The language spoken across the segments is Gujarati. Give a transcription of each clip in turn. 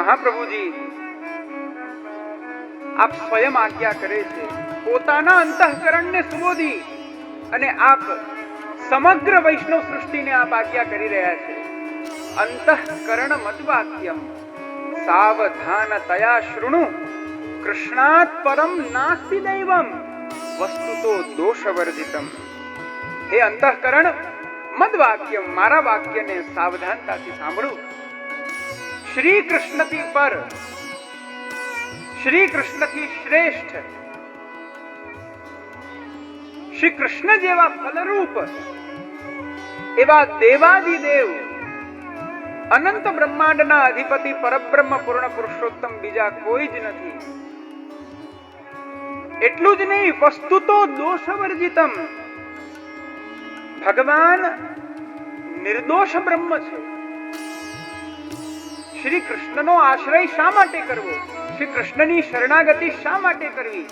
મહાપ્રભુજી આપ સ્વયં આજ્ઞા કરે છે, પોતાના અંતઃકરણને સુબોધી અને આપ સમગ્ર વૈષ્ણવ સૃષ્ટિને આપ આજ્ઞા કરી રહ્યા છે. અંતઃકરણ મદ્વાક્યમ સાવધાનતયા શૃણુ કૃષ્ણાત પરમ નાસ્તિ દૈવમ વસ્તુતો દોષવર્જિતમ. હે અંતઃકરણ, મદ્વાક્યમ, મારા વાક્યને સાવધાનતાથી સાંભળો. શ્રી કૃષ્ણથી પર, શ્રી કૃષ્ણથી શ્રેષ્ઠ, શ્રી કૃષ્ણ જેવા ફલરૂપ એવા દેવાદિદેવ અનંત બ્રહ્માંડના અધિપતિ પરબ્રહ્મ પૂર્ણ પુરુષોત્તમ બીજા કોઈ જ નથી. એટલું જ નહીં, વસ્તુ તો દોષવર્જિતમ, ભગવાન નિર્દોષ બ્રહ્મ છે. શ્રી કૃષ્ણનો આશ્રય શા માટે કરવો? શ્રી કૃષ્ણની શરણાગતિ શા માટે કરવી?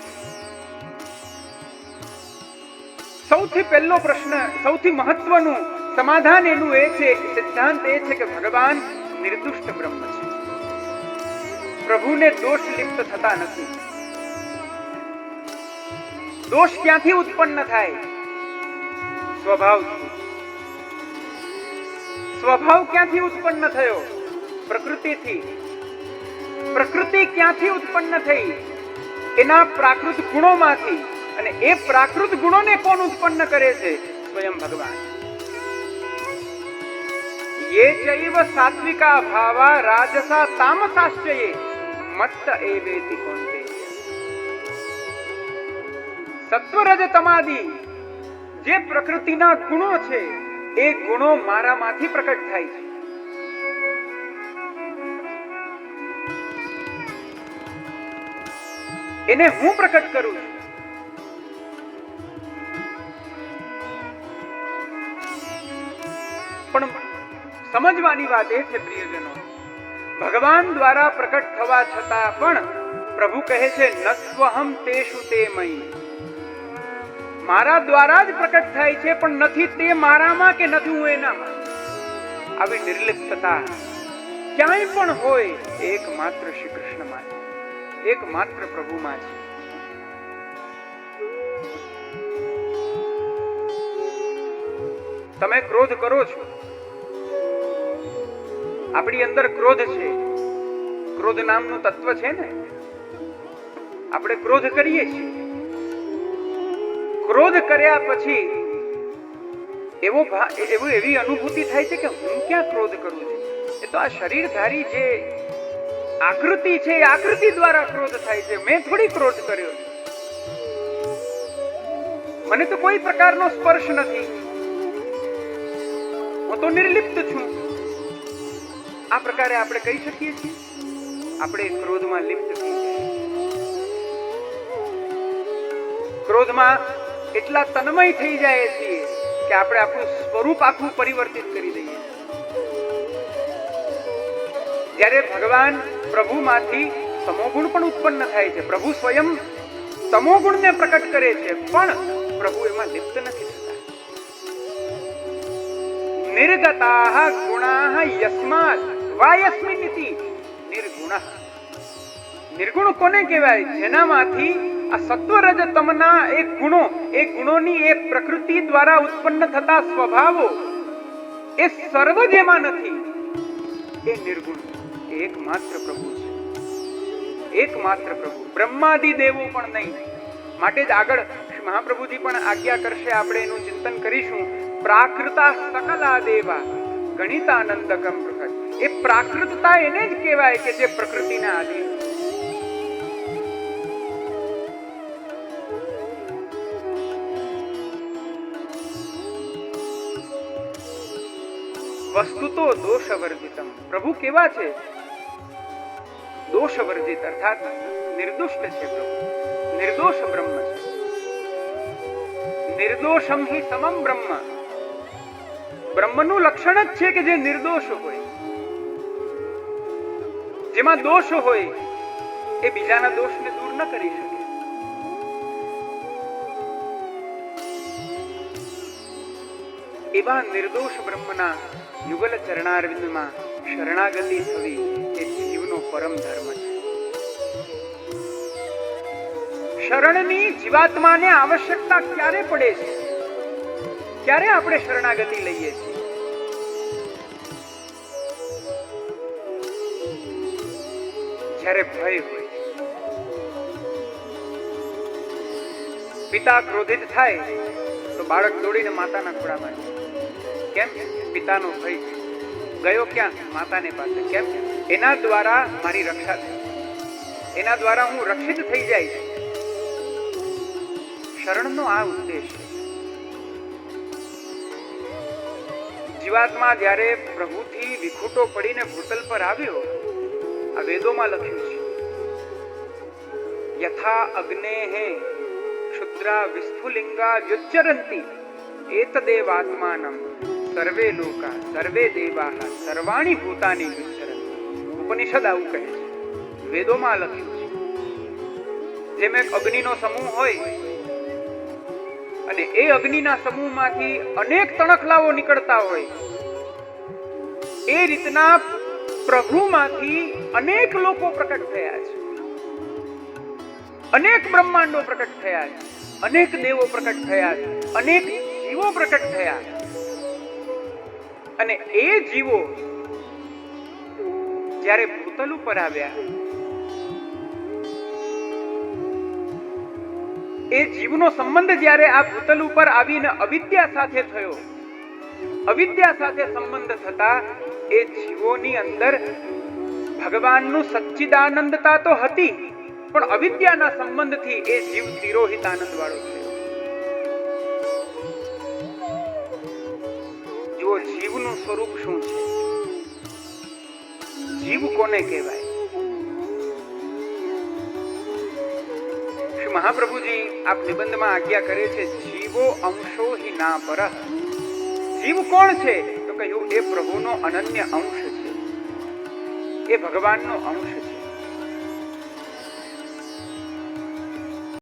સૌથી પહેલો પ્રશ્ન, સૌથી મહત્વનું સમાધાન એનું એ છે, સિદ્ધાંત એ છે કે ભગવાન નિર્દુષ્ટ બ્રહ્મ છે. પ્રભુને દોષ લિપ્ત થતા નથી. દોષ ક્યાંથી ઉત્પન્ન થાય? સ્વભાવથી. સ્વભાવ ક્યાંથી ઉત્પન્ન થયો? પ્રકૃતિથી. પ્રકૃતિ ક્યાંથી ઉત્પન્ન થઈ? એના પ્રાકૃત ગુણોમાંથી. અને એ પ્રાકૃત ગુણોને કોણ ઉત્પન્ન કરે છે? સ્વયં ભગવાન. ये चैव सात्विका भावा राजसा तामसाश्चये मत्त एवेति कौन्तेय. સત્વ રજ તમાદિ જે પ્રકૃતિના ગુણો છે એ ગુણો મારામાંથી પ્રકટ થાય છે. એને હું પ્રકટ કરું છું. પણ સમજવાની વાત એ છે પ્રિયજનો, ભગવાન દ્વારા પ્રકટ થવા છતાં પણ પ્રભુ કહે છે નસ્વહમ તેષુ તે મયી. મારા દ્વારા જ પ્રકટ થાય છે પણ નથી તે મારામાં કે નથી હું એનામાં. આવી નિર્લિપ્તતા ક્યાંય પણ હોય એકમાત્ર શ્રી કૃષ્ણમાં છે, એકમાત્ર પ્રભુમાં છે. તમે ક્રોધ કરો છો, આપણી અંદર ક્રોધ છે. ક્રોધ નામનું તત્વ છે ને, આપણે ક્રોધ કરીએ છીએ. ક્રોધ કર્યા પછી એવી અનુભૂતિ થાય છે કે હું ક્યાં ક્રોધ કરું છું? એ તો આ શરીરધારી જે આકૃતિ છે એ આકૃતિ દ્વારા ક્રોધ થાય છે. મેં થોડી ક્રોધ કર્યો, મને તો કોઈ પ્રકારનો સ્પર્શ નથી, હું તો નિર્લિપ્ત છું. આ પ્રકારે આપણે કહી શકીએ છીએ આપણે ક્રોધમાં લિપ્ત થઈ જઈએ. ક્રોધમાં એટલા તન્મય થઈ જાય છીએ કે આપણે આપણું સ્વરૂપ આખું પરિવર્તિત કરી દઈએ. જ્યારે ભગવાન પ્રભુમાંથી તમોગુણ પણ ઉત્પન્ન થાય છે. પ્રભુ સ્વયં તમોગુણને પ્રકટ કરે છે પણ પ્રભુ એમાં લિપ્ત નથી થતા. નિર્ગતાઃ ગુણાઃ યસ્માત વાયસ્મિનિતિ નિર્ગુણઃ. નિર્ગુણ કોને કહેવાય? જેનામાંથી આ સત્વ રજ તમના એ ગુણોની એ પ્રકૃતિ દ્વારા ઉત્પન્ન થતા સ્વભાવો એ સર્વ જેમાં નથી એ નિર્ગુણ. એકમાત્ર પ્રભુ છે, એકમાત્ર પ્રભુ. બ્રહ્માદિ દેવો પણ નહીં. માટે જ આગળ મહાપ્રભુજી પણ આજ્ઞા કરશે, આપણે એનું ચિંતન કરીશું. પ્રાકૃતા સકલા દેવા ગણિતાનંદકમ પ્રકટ. એ પ્રાકૃતતા એને જ કહેવાય કે જે પ્રકૃતિના આધીન. વસ્તુ તો દોષવર્જિતમ. પ્રભુ કેવા છે? દોષવર્જિત અર્થાત નિર્દોષ છે પ્રભુ. નિર્દોષ બ્રહ્મ છે. નિર્દોષમ હિ સમમ બ્રહ્મ. બ્રહ્મનું લક્ષણ જ છે કે જે નિર્દોષ હોય. જેમાં દોષ હોય એ બીજાના દોષને દૂર ન કરી શકે. એવા નિર્દોષ બ્રહ્મના યુગલ ચરણારવિંદમાં શરણાગતિ થવી એ જીવનો પરમ ધર્મ છે. શરણની જીવાત્માને આવશ્યકતા ક્યારે પડે છે? ક્યારે આપણે શરણાગતિ લઈએ છીએ? જ્યારે ભય હોય. પિતા ક્રોધિત થાય તો બાળક દોડીને માતાના ખોળામાં જાય. કેમ? પિતાનો ભય છે. ગયો ક્યાં? માતાને પાસે. કેમ? એના દ્વારા મારી રક્ષા થાય, એના દ્વારા હું રક્ષિત થઈ જાય. શરણનો આ ઉદ્દેશ છે. જીવાત્મા જ્યારે પ્રભુથી વિખૂટો પડીને ભૂતલ પર આવ્યો, આ વેદોમાં લખ્યું છે, યથા અગ્નેઃ ક્ષુદ્રા વિસ્ફુલિંગા વ્યુચ્ચરંતિ એતદેવાત્માનં સર્વે લોકા સર્વે દેવાઃ સર્વાણિ ભૂતાનિ વ્યુચ્ચરંતિ. ઉપનિષદ આવું કહે છે, વેદોમાં લખ્યું છે. જેમ એક અગ્નિનો સમૂહ હોય અને એ અગ્નિના સમૂહમાંથી અનેક તણખલાઓ નીકળતા હોય, એ રીતના પ્રભુમાંથી અનેક લોકો પ્રકટ થયા છે, અનેક બ્રહ્માંડો પ્રકટ થયા છે, અનેક દેવો પ્રકટ થયા છે, અનેક જીવો પ્રકટ થયા. અને એ જીવો જ્યારે ભૂતલ ઉપર આવ્યા, એ જીવનો સંબંધ જ્યારે આ ભૂતલ ઉપર આવીને અવિદ્યા સાથે થયો, અવિદ્યા સાથે સંબંધ થતા એ જીવોની અંદર ભગવાનનું સચ્ચિદાનંદતા તો હતી, પણ અવિદ્યાના સંબંધથી એ જીવ તિરોહિત આનંદ વાળો થયો. જો જીવનું સ્વરૂપ શું છે, જીવ કોને કહેવાય? શ્રી મહાપ્રભુજી આપ નિબંધમાં આજ્ઞા કરે છે, જીવો અંશો હિ ના પરઃ. જીવ કોણ છે? તો કહ્યું એ પ્રભુનો અનન્ય અંશ છે, એ ભગવાનનો અંશ છે.